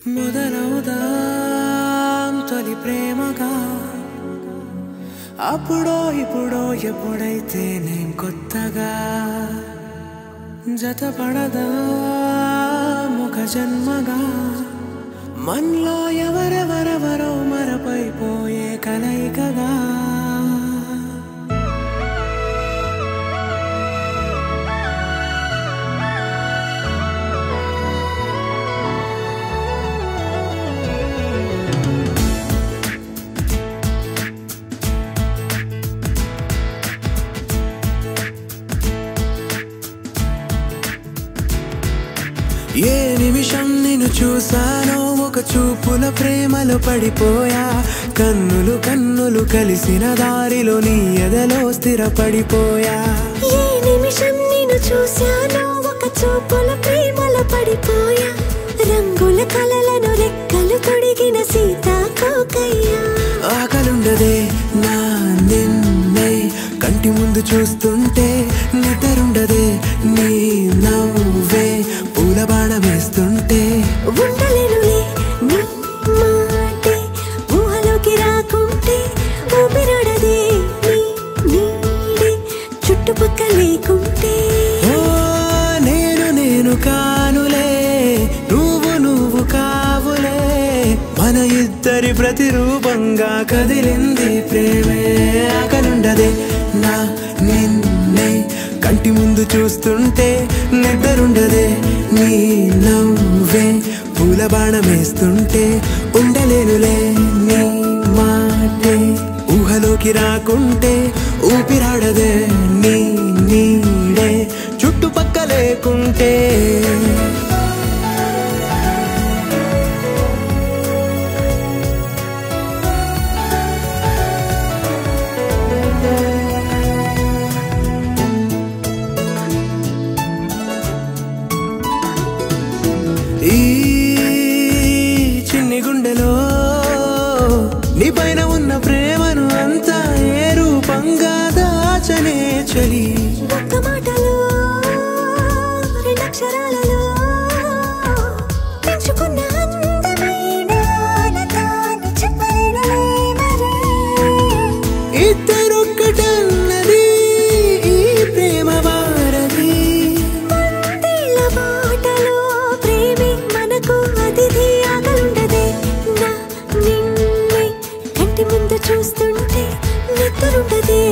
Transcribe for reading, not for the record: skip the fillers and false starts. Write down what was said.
మొదలవుదాం తొలి ప్రేమగా అప్పుడో ఇప్పుడో ఎప్పుడైతే నేను కొత్తగా జతపడదా ముఖ జన్మగా మనలో ఎవరెవరెవరో మరపైపోయే కలయికగా ఏ నిమిషం నిన్ను చూసానో ఒక చూపుల ప్రేమలో పడిపోయా కన్నులు కన్నులు కలిసిన దారిలో నీ ఎదలో స్థిరపడిపోయా ఏ నిమిషం నిన్ను చూసానో ఒక చూపుల ప్రేమలో పడిపోయా రంగుల కలలను రెక్కలు తొడిగిన సీతాకోకయ్యా ఆకలుండదే నా నిన్నే కంటి ముందు చూస్తుంటే నిద్రుండదే నీ నవ్వే పూల బాణం వేస్తుంటే ఉండలేనులే నీ మాటే ఊహలోకి రాకుంటే ఊపిరాడదే నీ నీడే చుట్టుపక్కల లేకుంటే ఓ నేను కానులే నువ్వు కావులే మన ఇద్దరి ప్రతిరూపంగా కదిలింది ప్రేమే ఆకలుండదే నా నిన్నే కంటి ముందు చూస్తుంటే నిద్రుండదే నీ నవ్వే పూల బాణం వేస్తుంటే ఉండలేనులే నీ మాటే ఊహలోకి రాకుంటే ఊపిరాడదే నీ నీడే చుట్టుపక్క లేకుంటే ఈ చిన్ని గుండెలో నీ పైన ఉన్న ప్రేమను అంతా ఏ రూపంగా దాచనే చలి ఒక్క మాటలో రెండక్షరాలలో పెంచుకున్న అందమైన ఆనతాన్ని చెప్పలేనులే మరి ఇద్దరొక్కటన్నది ఈ ప్రేమ వారది మందిళ్ళ బాటలో ప్రేమే మనకు అతిథి ఆగలుండదే నా నిన్నే కంటి ముందు చూస్తుంటే నిద్రుండదే